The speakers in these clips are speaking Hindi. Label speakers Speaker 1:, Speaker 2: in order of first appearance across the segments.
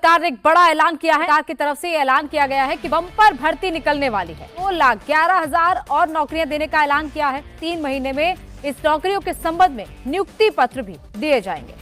Speaker 1: सरकार ने एक बड़ा ऐलान किया है। सरकार की तरफ से ऐलान किया गया है कि बम्पर भर्ती निकलने वाली है। 2,11,000 और नौकरियां देने का ऐलान किया है। 3 महीने में इस नौकरियों के संबंध में नियुक्ति पत्र भी दिए जाएंगे।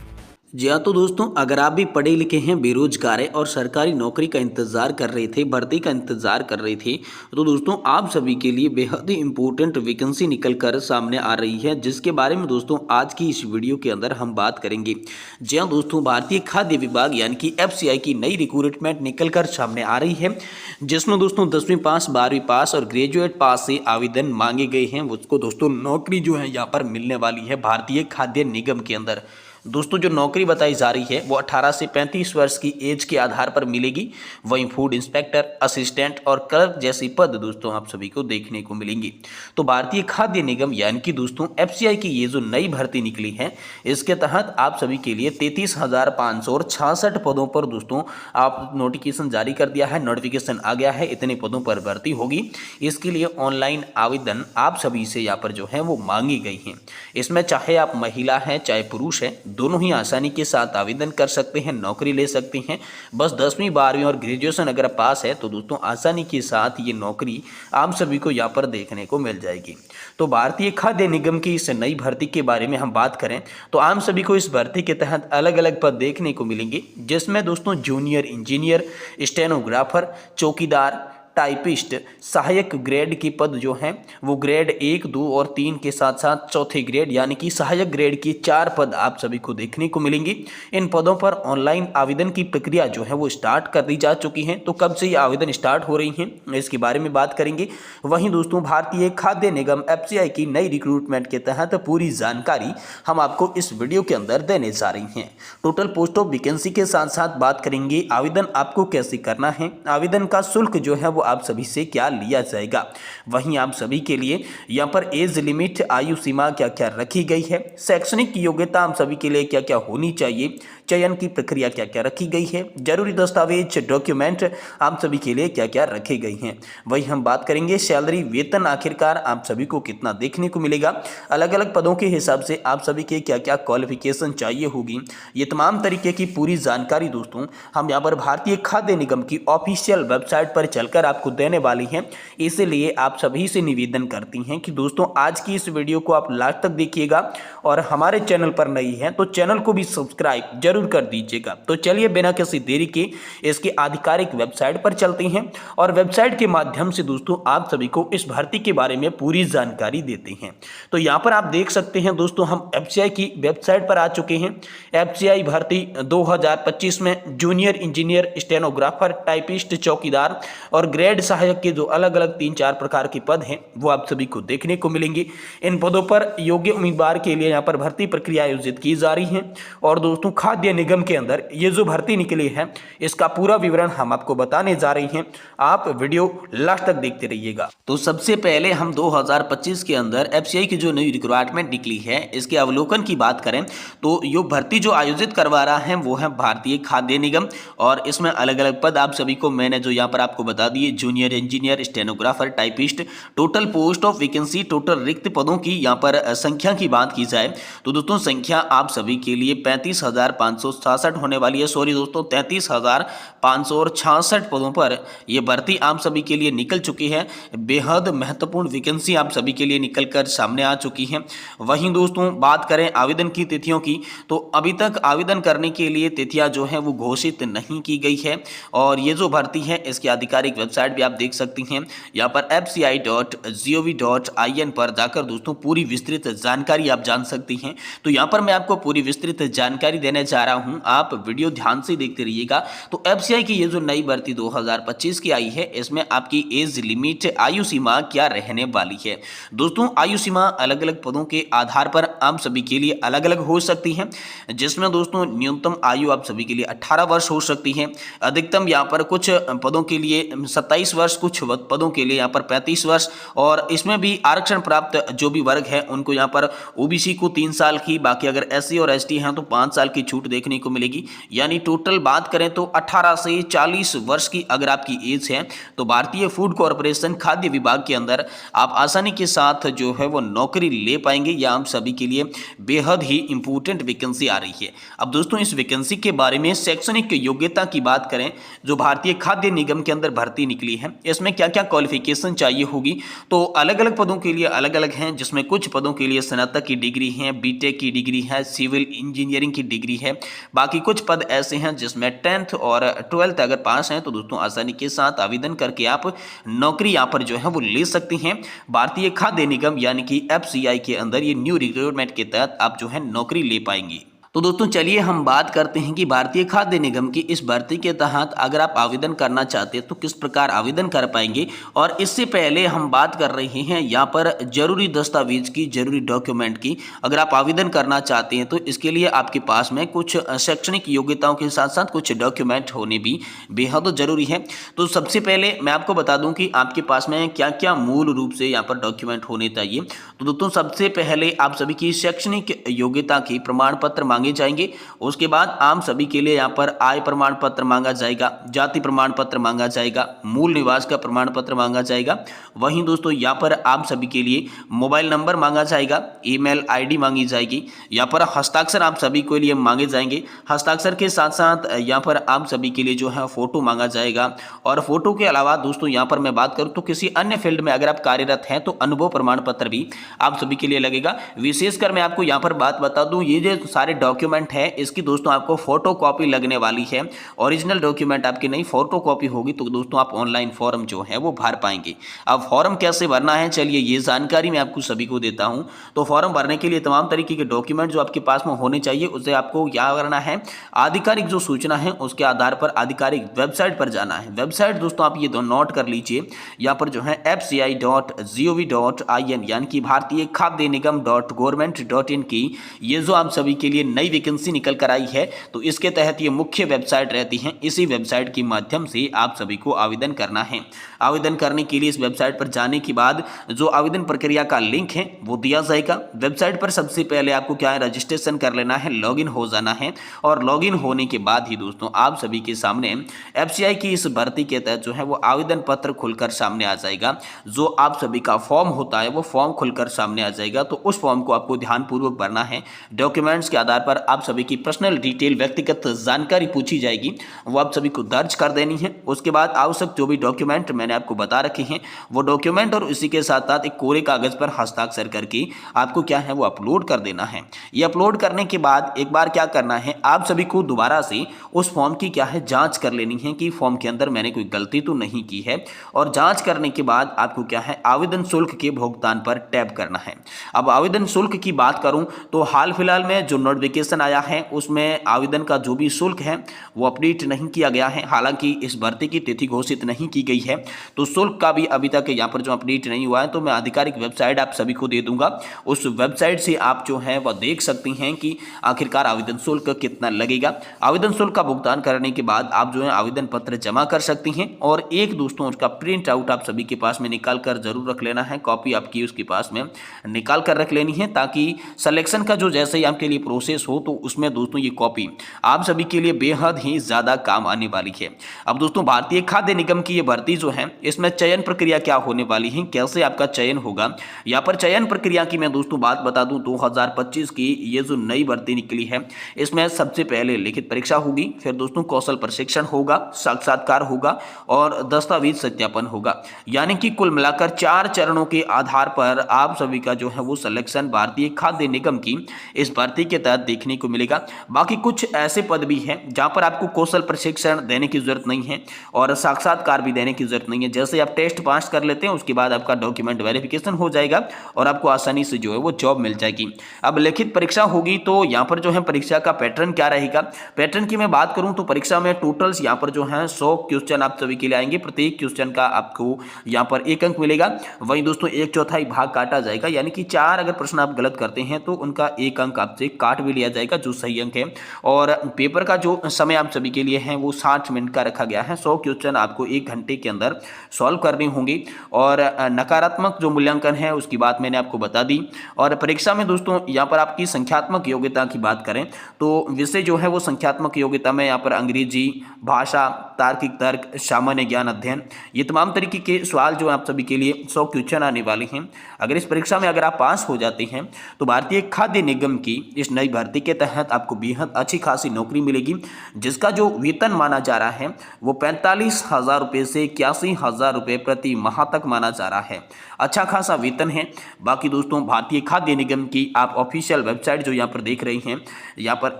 Speaker 2: जी हाँ, तो दोस्तों अगर आप भी पढ़े लिखे हैं, बेरोजगार है और सरकारी नौकरी का इंतजार कर रहे थे, भर्ती का इंतजार कर रहे थे, तो दोस्तों आप सभी के लिए बेहद ही इंपॉर्टेंट वैकेंसी निकल कर सामने आ रही है, जिसके बारे में दोस्तों आज की इस वीडियो के अंदर हम बात करेंगे। जी हाँ दोस्तों, भारतीय खाद्य विभाग यानी कि FCI की नई रिक्रूटमेंट निकल कर सामने आ रही है, जिसमें दोस्तों 10वीं पास, 12वीं पास और ग्रेजुएट पास से आवेदन मांगे गए हैं। उसको दोस्तों नौकरी जो है यहाँ पर मिलने वाली है भारतीय खाद्य निगम के अंदर। दोस्तों जो नौकरी बताई जा रही है वो 18 से 35 वर्ष की एज के आधार पर मिलेगी। वहीं फूड इंस्पेक्टर, असिस्टेंट और क्लर्क जैसी पद दोस्तों आप सभी को देखने को मिलेंगी। तो भारतीय खाद्य निगम यानी कि दोस्तों FCI की ये जो नई भर्ती निकली है, इसके तहत आप सभी के लिए 33,566 पदों पर दोस्तों आप नोटिफिकेशन जारी कर दिया है, नोटिफिकेशन आ गया है, इतने पदों पर भर्ती होगी। इसके लिए ऑनलाइन आवेदन आप सभी से यहाँ पर जो है वो मांगी गई है। इसमें चाहे आप महिला हैं चाहे पुरुष हैं, दोनों ही आसानी के साथ आवेदन कर सकते हैं, नौकरी ले सकते हैं। बस 10वीं 12वीं और ग्रेजुएशन अगर पास है तो दोस्तों आसानी के साथ ये नौकरी आप सभी को यहाँ पर देखने को मिल जाएगी। तो भारतीय खाद्य निगम की इस नई भर्ती के बारे में हम बात करें तो आप सभी को इस भर्ती के तहत अलग अलग पद देखने को मिलेंगे, जिसमें दोस्तों जूनियर इंजीनियर, स्टेनोग्राफर, चौकीदार, टाइपिस्ट, सहायक ग्रेड की पद जो हैं वो ग्रेड 1, 2 और 3 के साथ साथ चौथे ग्रेड यानी कि सहायक ग्रेड की 4 पद आप सभी को देखने को मिलेंगी। इन पदों पर ऑनलाइन आवेदन की प्रक्रिया जो है वो स्टार्ट कर दी जा चुकी है। तो कब से ये आवेदन स्टार्ट हो रही हैं इसके बारे में बात करेंगे। वहीं दोस्तों भारतीय खाद्य निगम FCI की नई रिक्रूटमेंट के तहत पूरी जानकारी हम आपको इस वीडियो के अंदर देने जा रही हैं। टोटल पोस्ट ऑफ वैकेंसी के साथ साथ बात करेंगे आवेदन आपको कैसे करना है, आवेदन का शुल्क जो है आप सभी से क्या लिया जाएगा। वहीं आप सभी के लिए यहाँ पर एज लिमिट, आयु सीमा क्या क्या रखी गई है, शैक्षणिक योग्यता आप सभी के लिए क्या क्या होनी चाहिए, चयन की प्रक्रिया क्या क्या रखी गई है, जरूरी दस्तावेज डॉक्यूमेंट आप सभी के लिए क्या क्या रखे गई हैं। वही हम बात करेंगे सैलरी, वेतन आखिरकार आप सभी को कितना देखने को मिलेगा, अलग अलग पदों के हिसाब से आप सभी के क्या क्या क्वालिफिकेशन चाहिए होगी। ये तमाम तरीके की पूरी जानकारी दोस्तों हम यहाँ पर भारतीय खाद्य निगम की ऑफिशियल वेबसाइट पर चलकर आपको देने वाली हैं। इसलिए आप सभी से निवेदन करती हैं कि दोस्तों आज की इस वीडियो को आप लास्ट तक देखिएगा और हमारे चैनल पर नई हैं तो चैनल को भी सब्सक्राइब जरूर कर दीजिएगा। तो चलिए बिना किसी देरी के इसके आधिकारिक वेबसाइट पर चलते हैं और वेबसाइट के माध्यम से दोस्तों आप सभी को इस भर्ती के बारे में पूरी जानकारी देते हैं। तो यहाँ पर आप देख सकते हैं दोस्तों हम FCI की वेबसाइट पर आ चुके हैं। FCI भर्ती 2025 में जूनियर इंजीनियर, स्टेनोग्राफर, टाइपिस्ट, चौकीदार और ग्रेड सहायक के जो अलग अलग 3-4 प्रकार के पद हैं वो आप सभी को देखने को मिलेंगे। इन पदों पर योग्य उम्मीदवार के लिए यहाँ पर भर्ती प्रक्रिया आयोजित की जा रही है। और दोस्तों खाद्य निगम के अंदर ये जो भर्ती निकली है इसका पूरा विवरण हम आपको बताने जा रही हैं। आप वीडियो लास्ट तक देखते रहिएगा। तो सबसे पहले हम 2025 के अंदर FCI की जो नई रिक्रूटमेंट निकली है इसके अवलोकन की बात करें तो ये भर्ती जो आयोजित करवा रहा है वो है भारतीय खाद्य निगम। और इसमें अलग अलग पद आप सभी को मैंने जो यहाँ पर आपको बता दिए, junior engineer, stenographer, typist. Total post of vacancy, total रिक्त पदों की यहाँ पर संख्या की बात की जाए तो दोस्तों संख्या आप सभी के लिए 35,566 होने वाली है। सॉरी दोस्तों 33,566 पदों पर यह भर्ती आप सभी के लिए निकल चुकी है। बेहद महत्वपूर्ण वैकेंसी आप सभी के लिए निकल कर सामने आ चुकी है। वहीं दोस्तों बात करें आवेदन की तिथियों की तो अभी तक आवेदन करने के लिए तिथियां जो है वो घोषित नहीं की गई है। और ये जो भर्ती है इसकी आधिकारिक वेबसाइट भी आप देख सकती हैं। यहाँ पर fci.gov.in पर जाकर दोस्तों पूरी विस्तृत जानकारी आप जान सकती हैं। तो यहाँ पर मैं आपको पूरी विस्तृत जानकारी देने जा रहा हूँ, आप वीडियो ध्यान से देखते रहिएगा। तो FCI की ये जो नई भर्ती 2025 की आई है इसमें आपकी एज लिमिट, आयु सीमा क्या रहने वाली है। दोस्तों आयु सीमा अलग अलग पदों के आधार पर आप सभी के लिए अलग अलग हो सकती है, जिसमें दोस्तों न्यूनतम आयु आप सभी के लिए 18 वर्ष हो सकती है। अधिकतम यहाँ पर कुछ पदों के लिए 27 वर्ष, कुछ पदों के लिए यहाँ पर 35 वर्ष। और इसमें भी आरक्षण प्राप्त जो भी वर्ग है उनको यहाँ पर OBC को 3 साल की, बाकी अगर SC और ST हैं तो 5 साल की छूट देखने को मिलेगी। यानी टोटल बात करें तो 18 से 40 वर्ष की अगर आपकी एज है तो भारतीय फूड कॉर्पोरेशन खाद्य विभाग के अंदर आप आसानी के साथ जो है वो नौकरी ले पाएंगे। यह हम सभी के लिए बेहद ही इंपॉर्टेंट वैकेंसी आ रही है। अब दोस्तों इस वैकेंसी के बारे में शैक्षणिक योग्यता की बात करें, जो भारतीय खाद्य निगम के अंदर भर्ती निकली है, इसमें क्या क्या क्वालिफिकेशन चाहिए होगी, तो अलग अलग पदों के लिए अलग अलग हैं, जिसमें कुछ पदों के लिए स्नातक की डिग्री है, बीटेक की डिग्री है, सिविल इंजीनियरिंग की डिग्री है। बाकी कुछ पद ऐसे हैं जिसमें 10th और 12th अगर पास हैं तो दोस्तों आसानी के साथ आवेदन करके आप नौकरी यहाँ पर जो है वो ले सकती हैं। भारतीय खाद्य निगम यानी कि FCI के अंदर ये न्यू रिक्रूटमेंट के तहत आप जो है नौकरी ले पाएंगे। तो दोस्तों चलिए हम बात करते हैं कि भारतीय खाद्य निगम की इस भर्ती के तहत अगर आप आवेदन करना चाहते हैं तो किस प्रकार आवेदन कर पाएंगे। और इससे पहले हम बात कर रहे हैं यहाँ पर जरूरी दस्तावेज की, जरूरी डॉक्यूमेंट की। अगर आप आवेदन करना चाहते हैं तो इसके लिए आपके पास में कुछ शैक्षणिक योग्यताओं के साथ साथ कुछ डॉक्यूमेंट होने भी बेहद जरूरी है। तो सबसे पहले मैं आपको बता दूं कि आपके पास में क्या क्या मूल रूप से यहाँ पर डॉक्यूमेंट होने चाहिए। तो दोस्तों सबसे पहले आप सभी की शैक्षणिक योग्यता की प्रमाण पत्र मांगे जाएंगे। उसके बाद आम सभी के लिए यहाँ पर आय प्रमाण पत्र मांगा जाएगा, जाति प्रमाण पत्र मांगा जाएगा, मूल निवास का प्रमाण पत्र मांगा जाएगा। वहीं दोस्तों यहाँ पर आप सभी के लिए मोबाइल नंबर मांगा जाएगा, ईमेल आईडी मांगी जाएगी। यहाँ पर हस्ताक्षर आप सभी के लिए मांगे जाएंगे। हस्ताक्षर के साथ साथ यहाँ पर आप सभी के लिए जो है फोटो मांगा जाएगा। और फोटो के अलावा दोस्तों यहाँ पर मैं बात करूँ तो किसी अन्य फील्ड में अगर आप कार्यरत हैं तो अनुभव प्रमाण पत्र भी आप सभी के लिए लगेगा। विशेषकर मैं आपको यहाँ पर बात बता दूं, ये जो सारे डॉक्यूमेंट है इसकी दोस्तों आपको फोटो कॉपी लगने वाली है। ओरिजिनल डॉक्यूमेंट आपकी नहीं, फोटो कॉपी होगी। तो दोस्तों आप ऑनलाइन फॉर्म जो है वो भर पाएंगे। अब फॉर्म कैसे भरना है, चलिए ये जानकारी मैं आपको सभी को देता हूं। तो फॉर्म भरने के लिए तमाम तरीके के डॉक्यूमेंट जो आपके पास में होने चाहिए, उसे आपको क्या करना है, आधिकारिक जो सूचना है उसके आधार पर आधिकारिक वेबसाइट पर जाना है। वेबसाइट दोस्तों आप ये दो नोट कर लीजिए, यहाँ पर जो है fci.gov.in यानी कि भारतीय खाद्य निगम .government.in की ये जो आप सभी के लिए नई वैकेंसी निकल कर आई है, तो इसके तहत ये मुख्य वेबसाइट रहती है। इसी वेबसाइट के माध्यम से आप सभी को आवेदन करना है। आवेदन करने के लिए इस वेबसाइट पर जाने के बाद जो आवेदन प्रक्रिया का लिंक है वो दिया जाएगा। वेबसाइट पर सबसे पहले आपको क्या है, रजिस्ट्रेशन कर लेना है, लॉगिन हो जाना है। और लॉगिन होने के बाद ही दोस्तों आप सभी के सामने FCI की इस भर्ती के तहत जो है वो आवेदन पत्र खुलकर सामने आ जाएगा। जो आप सभी का फॉर्म होता है वो फॉर्म खुलकर सामने आ जाएगा। तो उस फॉर्म को आपको ध्यानपूर्वक भरना है। डॉक्यूमेंट्स के आधार पर आप सभी की पर्सनल डिटेल, व्यक्तिगत जानकारी पूछी जाएगी, वो आप सभी को दर्ज कर देनी है। उसके बाद आवश्यक जो भी डॉक्यूमेंट मैंने आपको बता रखे हैं वो डॉक्यूमेंट और इसी के साथ साथ एक कोरे कागज पर हस्ताक्षर करके आपको क्या है वो अपलोड कर देना है। ये अपलोड करने के बाद एक बार क्या करना है, आप सभी को दोबारा से उस फॉर्म की क्या है जांच कर लेनी है कि फॉर्म के अंदर मैंने कोई गलती तो नहीं की है। और जांच करने के बाद आपको क्या है, आवेदन शुल्क के भुगतान पर टैप करना है। अब आवेदन शुल्क की बात करूं तो हाल फिलहाल में जो नोटिफिकेशन आया है उसमें आवेदन का जो भी शुल्क है वो अपडेट नहीं किया गया है। हालांकि इस भर्ती की तिथि घोषित नहीं की गई है तो शुल्क का भी अभी तक यहाँ पर जो अपडेट नहीं हुआ है। तो मैं आधिकारिक वेबसाइट आप सभी को दे दूंगा, उस वेबसाइट से आप जो है वह देख सकते हैं कि आखिरकार आवेदन शुल्क कितना लगेगा। आवेदन शुल्क का भुगतान करने के बाद आप जो है आवेदन पत्र जमा कर सकती हैं। और एक दोस्तों उसका प्रिंट आउट आप सभी के पास में निकाल कर जरूर रख लेना है, कॉपी आपकी उसके पास में निकाल कर रख लेनी है, ताकि सिलेक्शन का जो जैसे ही आपके लिए प्रोसेस हो तो उसमें दोस्तों ये कॉपी आप सभी के लिए बेहद ही ज्यादा काम आने वाली है। अब दोस्तों भारतीय खाद्य निगम की ये भर्ती जो है इसमें चयन प्रक्रिया क्या होने वाली है, कैसे आपका चयन होगा। यहाँ पर चयन प्रक्रिया की मैं दोस्तों बात बता दूं, 2025 की ये जो नई भर्ती निकली है इसमें सबसे पहले लिखित परीक्षा होगी, फिर दोस्तों कौशल प्रशिक्षण होगा, साक्षात्कार होगा और दस्तावेज सत्यापन होगा। यानी कि कुल मिलाकर 4 चरणों के आधार पर आप सभी का जो है वो सिलेक्शन भारतीय खाद्य निगम की इस भर्ती के तहत देखने को मिलेगा। बाकी कुछ ऐसे पद भी हैं जहां पर आपको कौशल प्रशिक्षण देने की जरूरत नहीं है और साक्षात्कार भी देने की जरूरत नहीं है। जैसे आप टेस्ट पास कर लेते हैं उसके बाद आपका डॉक्यूमेंट वेरिफिकेशन हो जाएगा और आपको आसानी से जो है वो जॉब मिल जाएगी। अब लिखित परीक्षा होगी तो यहाँ पर जो है परीक्षा का पैटर्न क्या रहेगा। पैटर्न की मैं बात करूं तो परीक्षा में टोटल्स यहाँ पर जो है 100 क्वेश्चन आप सभी के लिए आएंगे। प्रत्येक क्वेश्चन का आपको यहाँ पर 1 अंक मिलेगा। वहीं दोस्तों 1/4 भाग काटा जाएगा, यानी कि 4 अगर प्रश्न आप गलत करते हैं तो उनका 1 अंक आपसे काट भी लिया जाएगा जो सही अंक है। और पेपर का जो समय आप सभी के लिए है वो 60 मिनट का रखा गया है। 100 क्वेश्चन आपको 1 घंटे के अंदर सॉल्व करने होंगे। और नकारात्मक जो मूल्यांकन है उसकी बात मैंने आपको बता दी। और परीक्षा में दोस्तों यहाँ पर आपकी संख्यात्मक योग्यता की बात करें तो विषय जो है वो संख्यात्मक योग्यता में यहाँ पर अंग्रेजी भाषा, तार्किक तर्क, सामान्य ज्ञान अध्ययन, ये तमाम तरीके के सवाल जो आप सभी के लिए 100 क्वेश्चन आने वाले हैं। अगर इस परीक्षा में अगर आप पास हो जाते हैं तो भारतीय खाद्य निगम की इस नई भर्ती के तहत आपको बेहद अच्छी खासी नौकरी मिलेगी, जिसका जो वेतन माना जा रहा है वो 45,000 रुपये से 81,000 रुपये प्रति माह तक माना जा रहा है। अच्छा खासा वेतन है। बाकी दोस्तों भारतीय खाद्य निगम की आप ऑफिशियल वेबसाइट जो यहाँ पर देख रही हैं, यहाँ पर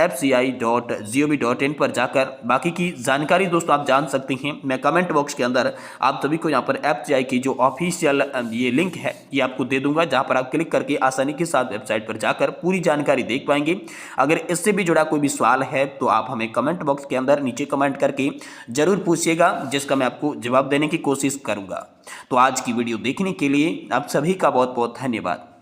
Speaker 2: fci.gov.in पर जाकर बाकी की जानकारी दोस्तों आप जान सकते हैं। मैं कमेंट बॉक्स के अंदर आप सभी को यहाँ पर FCI की जो ऑफिशियल ये लिंक है ये आपको दे दूंगा, जहाँ पर आप क्लिक करके आसानी के साथ वेबसाइट पर जाकर पूरी जानकारी देख पाएंगे। अगर इससे भी जुड़ा कोई भी सवाल है तो आप हमें कमेंट बॉक्स के अंदर नीचे कमेंट करके जरूर पूछिएगा, जिसका मैं आपको जवाब देने की कोशिश करूंगा। तो आज की वीडियो देखने के लिए आप सभी का बहुत बहुत धन्यवाद।